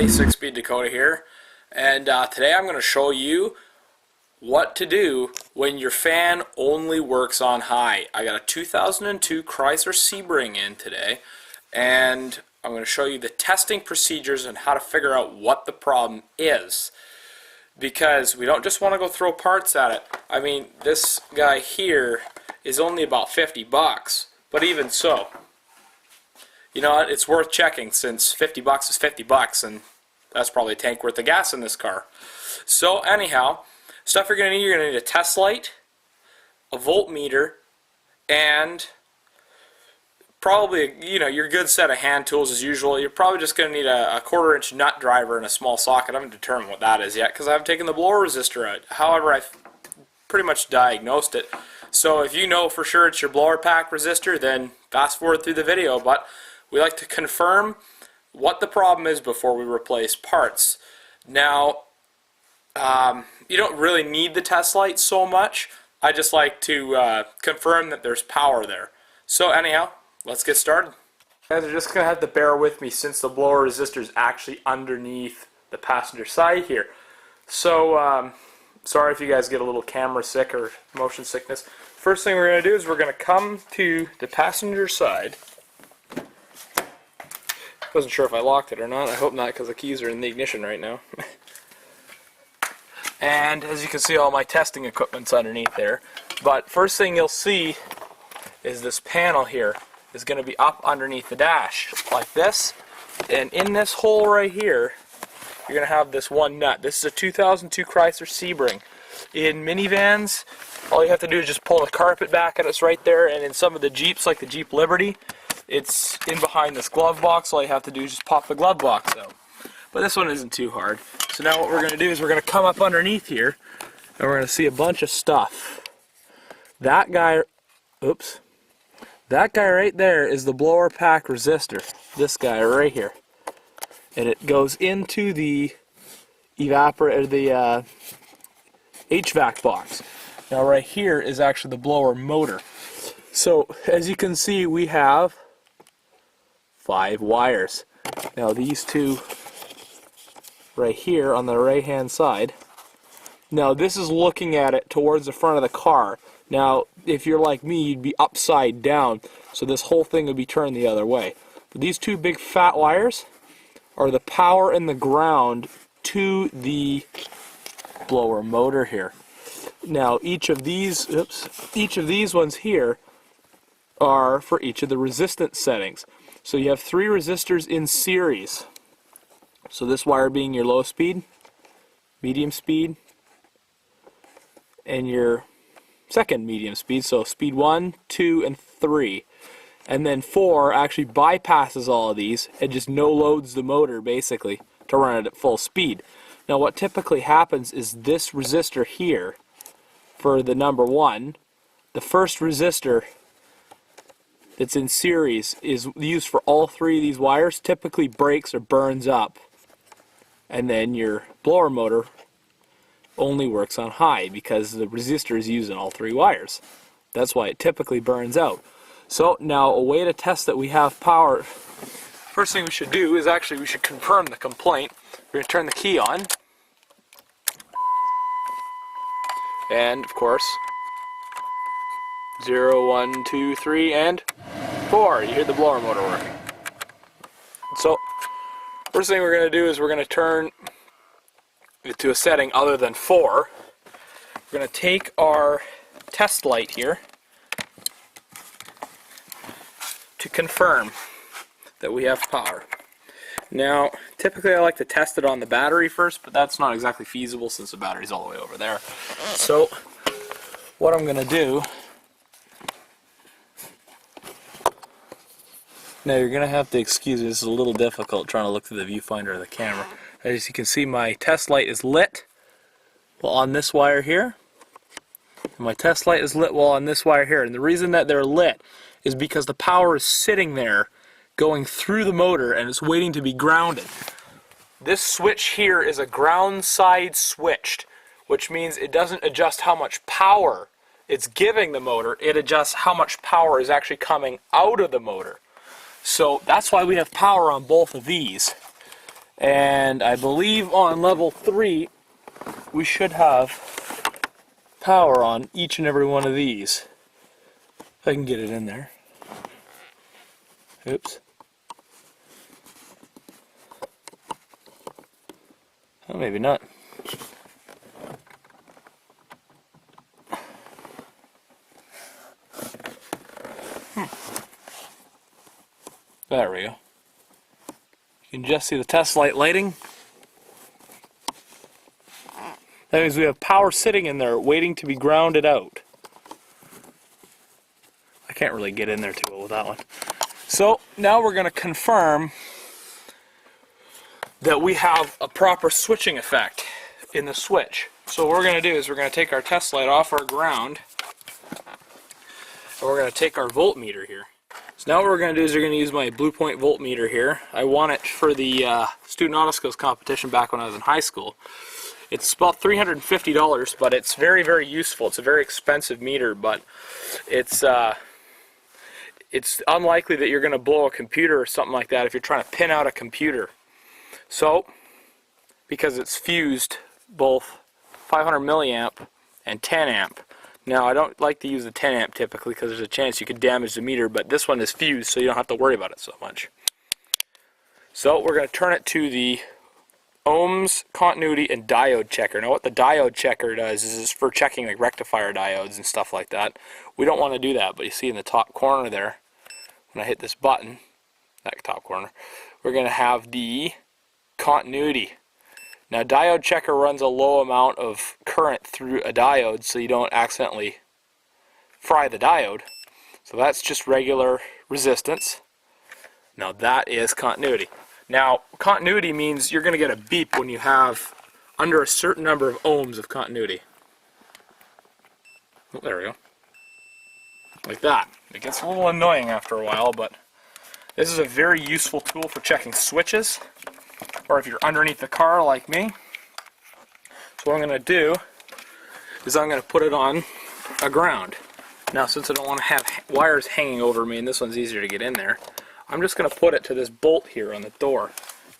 6-speed Dakota here, and today I'm going to show you what to do when your fan only works on high. I got a 2002 Chrysler Sebring in today, and I'm going to show you the testing procedures and how to figure out what the problem is, because we don't just want to go throw parts at it. I mean, this guy here is only about 50 bucks, but even so, you know what, it's worth checking, since 50 bucks is 50 bucks, and that's probably a tank worth of gas in this car. So anyhow, stuff you're going to need a test light, a voltmeter, and probably, you know, your good set of hand tools as usual. You're probably just going to need a 1/4-inch nut driver and a small socket. I haven't determined what that is yet because I haven't taken the blower resistor out. However, I've pretty much diagnosed it. So if you know for sure it's your blower pack resistor, then fast forward through the video. But we like to confirm what the problem is before we replace parts. Now, you don't really need the test light so much. I just like to confirm that there's power there. So anyhow, let's get started. You guys are just going to have to bear with me since the blower resistor is actually underneath the passenger side here. So sorry if you guys get a little camera sick or motion sickness. First thing we're going to do is we're going to come to the passenger side. Wasn't sure if I locked it or not. I hope not, because the keys are in the ignition right now. And as you can see, all my testing equipment's underneath there. But first thing you'll see is this panel here is going to be up underneath the dash like this. And in this hole right here, you're going to have this one nut. This is a 2002 Chrysler Sebring. In minivans, all you have to do is just pull the carpet back and it's right there. And in some of the Jeeps, like the Jeep Liberty, it's in behind this glove box. All you have to do is just pop the glove box out. But this one isn't too hard. So now what we're going to do is we're going to come up underneath here and we're going to see a bunch of stuff. That guy, oops, that guy right there is the blower pack resistor. This guy right here. And it goes into the HVAC box. Now right here is actually the blower motor. So as you can see, we have 5 wires. Now these two right here on the right hand side. Now this is looking at it towards the front of the car. Now if you're like me, you'd be upside down, so this whole thing would be turned the other way. But these two big fat wires are the power and the ground to the blower motor here. Now each of these ones here are for each of the resistance settings. So you have 3 resistors in series. So this wire being your low speed, medium speed, and your second medium speed. So speed 1, 2, and 3. And then 4 actually bypasses all of these and just no loads the motor basically to run it at full speed. Now what typically happens is this resistor here for the number 1, the first resistor that's in series is used for all 3 of these wires, typically breaks or burns up. And then your blower motor only works on high because the resistor is used in all 3 wires. That's why it typically burns out. So now a way to test that we have power, first thing we should do is actually we should confirm the complaint. We're going to turn the key on. And of course, 0, 1, 2, 3, and 4. You hear the blower motor working. So first thing we're going to do is we're going to turn it to a setting other than 4. We're going to take our test light here to confirm that we have power. Now, typically I like to test it on the battery first, but that's not exactly feasible since the battery's all the way over there. So what I'm going to do, now you're going to have to excuse me, this is a little difficult trying to look through the viewfinder of the camera. As you can see, my test light is lit while on this wire here. And my test light is lit while on this wire here. And the reason that they're lit is because the power is sitting there going through the motor and it's waiting to be grounded. This switch here is a ground side switched, which means it doesn't adjust how much power it's giving the motor, it adjusts how much power is actually coming out of the motor. So that's why we have power on both of these. And I believe on level 3 we should have power on each and every one of these. If I can get it in there. Oops. Oh, maybe not. There we go. You can just see the test light lighting. That means we have power sitting in there waiting to be grounded out. I can't really get in there too well with that one. So now we're going to confirm that we have a proper switching effect in the switch. So what we're going to do is we're going to take our test light off our ground, and we're going to take our voltmeter here. So now what we're going to do is we're going to use my Blue Point voltmeter here. I won it for the Student Auto Skills competition back when I was in high school. It's about $350, but it's very, very useful. It's a very expensive meter, but it's unlikely that you're going to blow a computer or something like that if you're trying to pin out a computer. So, because it's fused both 500 milliamp and 10 amp. Now, I don't like to use the 10 amp typically because there's a chance you could damage the meter, but this one is fused, so you don't have to worry about it so much. So, we're going to turn it to the ohms, continuity, and diode checker. Now, what the diode checker does is for checking like rectifier diodes and stuff like that. We don't want to do that, but you see in the top corner there, when I hit this button, that top corner, we're going to have the continuity. Now, diode checker runs a low amount of current through a diode so you don't accidentally fry the diode. So that's just regular resistance. Now that is continuity. Now, continuity means you're going to get a beep when you have under a certain number of ohms of continuity. Oh, there we go. Like that. It gets a little annoying after a while, but this is a very useful tool for checking switches, or if you're underneath the car like me. So what I'm going to do is I'm going to put it on a ground. Now, since I don't want to have wires hanging over me, and this one's easier to get in there, I'm just going to put it to this bolt here on the door.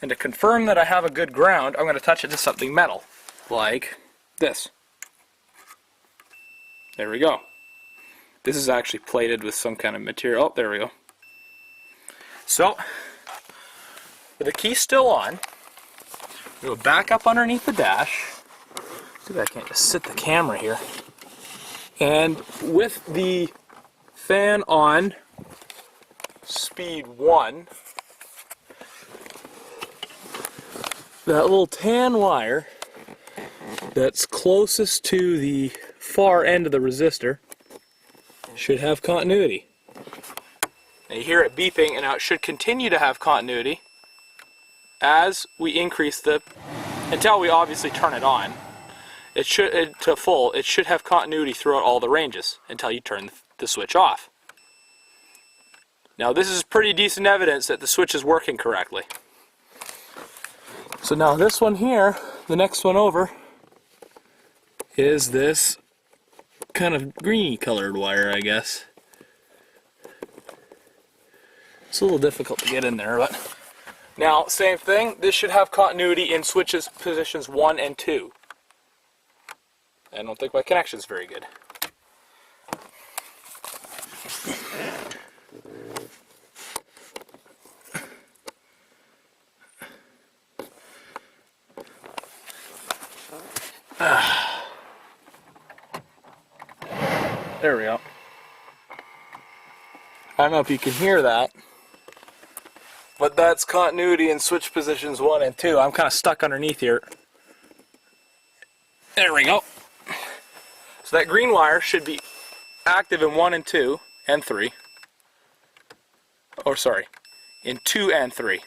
And to confirm that I have a good ground, I'm going to touch it to something metal, like this. There we go. This is actually plated with some kind of material. Oh, there we go. So, with the key still on, we'll go back up underneath the dash. See if I can't just sit the camera here. And with the fan on speed 1, that little tan wire that's closest to the far end of the resistor should have continuity. Now you hear it beeping, and now it should continue to have continuity as we increase the, until we obviously turn it on. It should, to full, it should have continuity throughout all the ranges until you turn the switch off. Now this is pretty decent evidence that the switch is working correctly. So now this one here, the next one over, is this kind of greeny colored wire, I guess. It's a little difficult to get in there, but now same thing, this should have continuity in switches positions 1 and 2. I don't think my connection's very good. There we go. I don't know if you can hear that, but that's continuity in switch positions 1 and 2. I'm kind of stuck underneath here. There we go. So that green wire should be active in 1 and 2 and 3. Or sorry, in 2 and 3.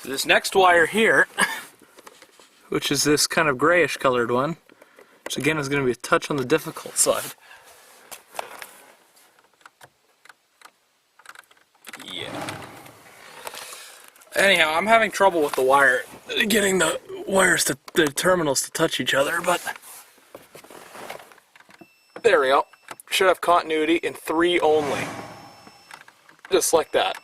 So this next wire here, which is this kind of grayish colored one, which again is going to be a touch on the difficult side. Yeah. Anyhow, I'm having trouble with the wire, getting the wires to the terminals to touch each other, but there we go. Should have continuity in 3 only. just like that.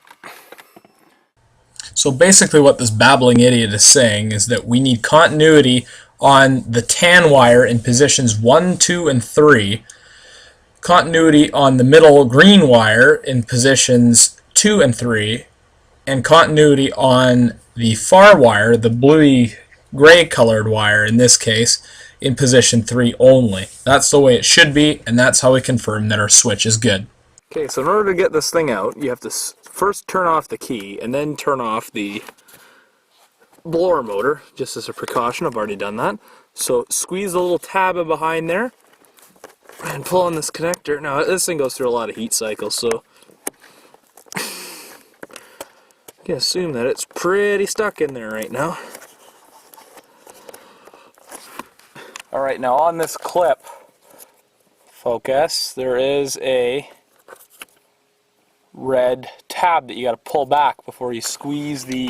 So basically what this babbling idiot is saying is that we need continuity on the tan wire in positions 1, 2, and 3, continuity on the middle green wire in positions 2 and 3, and continuity on the far wire, the bluey gray colored wire in this case, in position 3 only. That's the way it should be, and that's how we confirm that our switch is good. Okay, so in order to get this thing out, you have to first turn off the key and then turn off the blower motor, just as a precaution. I've already done that. So squeeze the little tab in behind there and pull on this connector. Now this thing goes through a lot of heat cycles, so you can assume that it's pretty stuck in there right now. Alright, now on this clip, focus, there is a red tab that you got to pull back before you squeeze the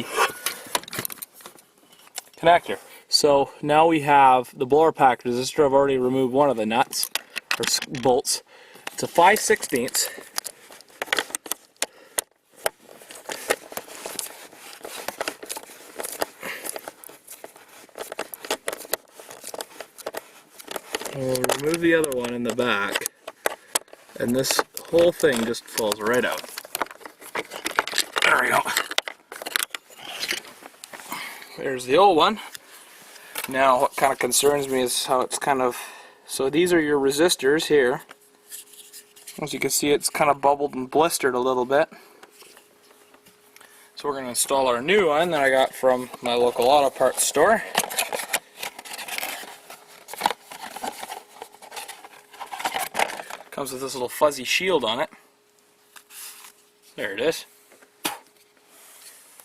connector. So now we have the blower pack resistor. I've already removed one of the nuts or bolts. It's a 5/16. We'll remove the other one in the back, and this whole thing just falls right out. There we go. There's the old one. Now what kind of concerns me is how it's kind of, so these are your resistors here. As you can see, it's kind of bubbled and blistered a little bit. So we're going to install our new one that I got from my local auto parts store. Comes with this little fuzzy shield on it. There it is.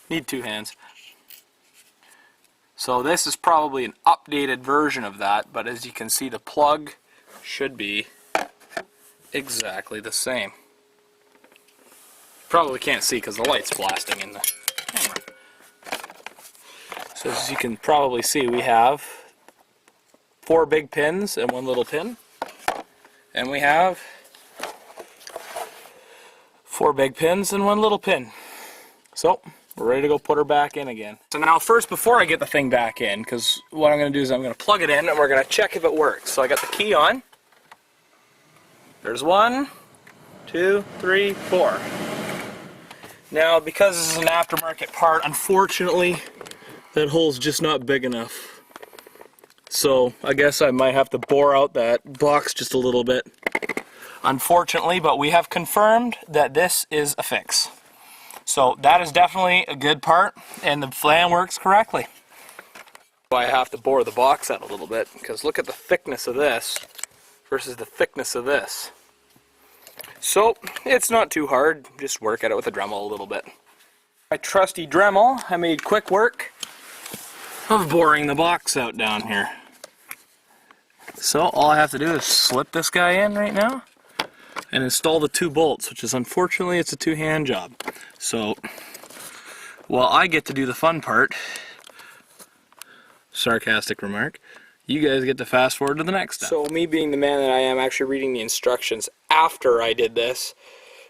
Need two hands. So this is probably an updated version of that, but as you can see, the plug should be exactly the same. Probably can't see because the light's blasting in the camera. So as you can probably see, we have 4 big pins and 1 little pin. And we have 4 big pins and 1 little pin. So we're ready to go put her back in again. So now first, before I get the thing back in, because what I'm going to do is I'm going to plug it in and we're going to check if it works. So I got the key on. There's 1, 2, 3, 4. Now because this is an aftermarket part, unfortunately that hole's just not big enough. So I guess I might have to bore out that box just a little bit, unfortunately, but we have confirmed that this is a fix. So that is definitely a good part, and the fan works correctly. I have to bore the box out a little bit, because look at the thickness of this versus the thickness of this. So it's not too hard, just work at it with a Dremel a little bit. My trusty Dremel, I made quick work of boring the box out down here. So all I have to do is slip this guy in right now and install the 2 bolts, which is unfortunately it's a 2-hand job. So while I get to do the fun part, sarcastic remark, you guys get to fast forward to the next step. So me being the man that I am, actually reading the instructions after I did this,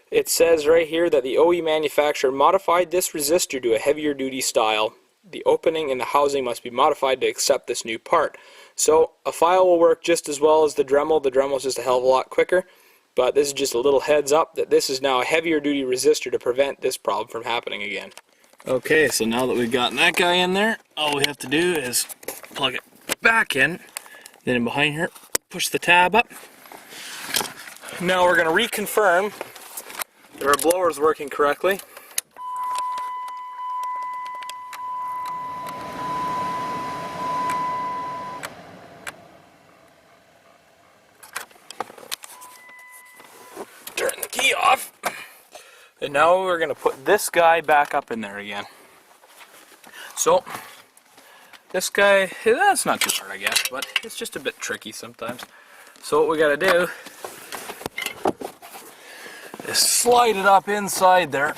it says right here that the OE manufacturer modified this resistor to a heavier duty style. The opening in the housing must be modified to accept this new part. So a file will work just as well as the Dremel. The Dremel is just a hell of a lot quicker, but this is just a little heads up that this is now a heavier duty resistor to prevent this problem from happening again. Okay, so now that we've gotten that guy in there, all we have to do is plug it back in, then in behind here, push the tab up. Now we're going to reconfirm that our blower is working correctly. Turn the key off. And now we're going to put this guy back up in there again. So this guy, that's not too hard I guess, but it's just a bit tricky sometimes. So what we got to do is slide it up inside there.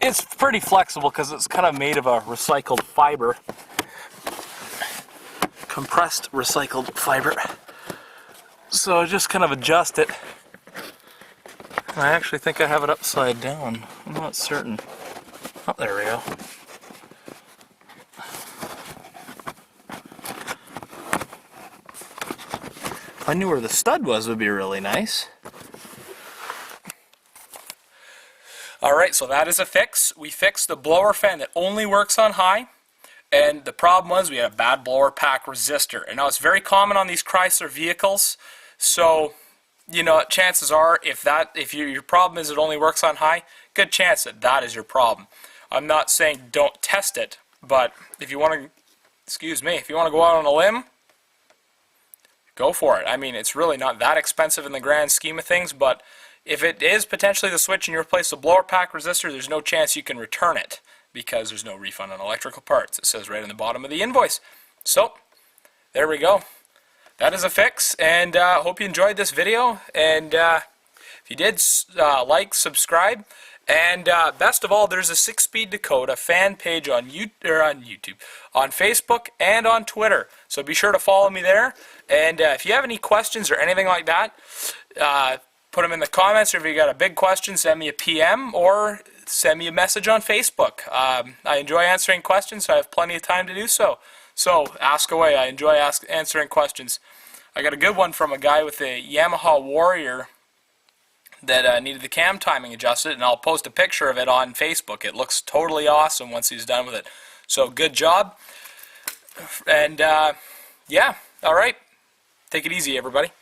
It's pretty flexible because it's kind of made of a recycled fiber, compressed recycled fiber. So just kind of adjust it I actually think I have it upside down. I'm not certain. Oh, there we go. If I knew where the stud was, it would be really nice. Alright, so that is a fix. We fixed the blower fan that only works on high. And the problem was we had a bad blower pack resistor. And now it's very common on these Chrysler vehicles. So, you know, chances are if your problem is it only works on high, good chance that that is your problem. I'm not saying don't test it, but if you want to, if you want to go out on a limb, go for it. I mean, it's really not that expensive in the grand scheme of things, but if it is potentially the switch and you replace the blower pack resistor, there's no chance you can return it because there's no refund on electrical parts. It says right on the bottom of the invoice. So, there we go. That is a fix, and hope you enjoyed this video. And if you did, like, subscribe, and best of all, there's a 6-speed Dakota fan page on YouTube, on Facebook, and on Twitter. So be sure to follow me there. And if you have any questions or anything like that, put them in the comments, or if you got a big question, send me a PM or send me a message on Facebook. I enjoy answering questions, so I have plenty of time to do so. So ask away. I enjoy answering questions. I got a good one from a guy with a Yamaha Warrior that needed the cam timing adjusted, and I'll post a picture of it on Facebook. It looks totally awesome once he's done with it. So good job. And yeah, all right. Take it easy, everybody.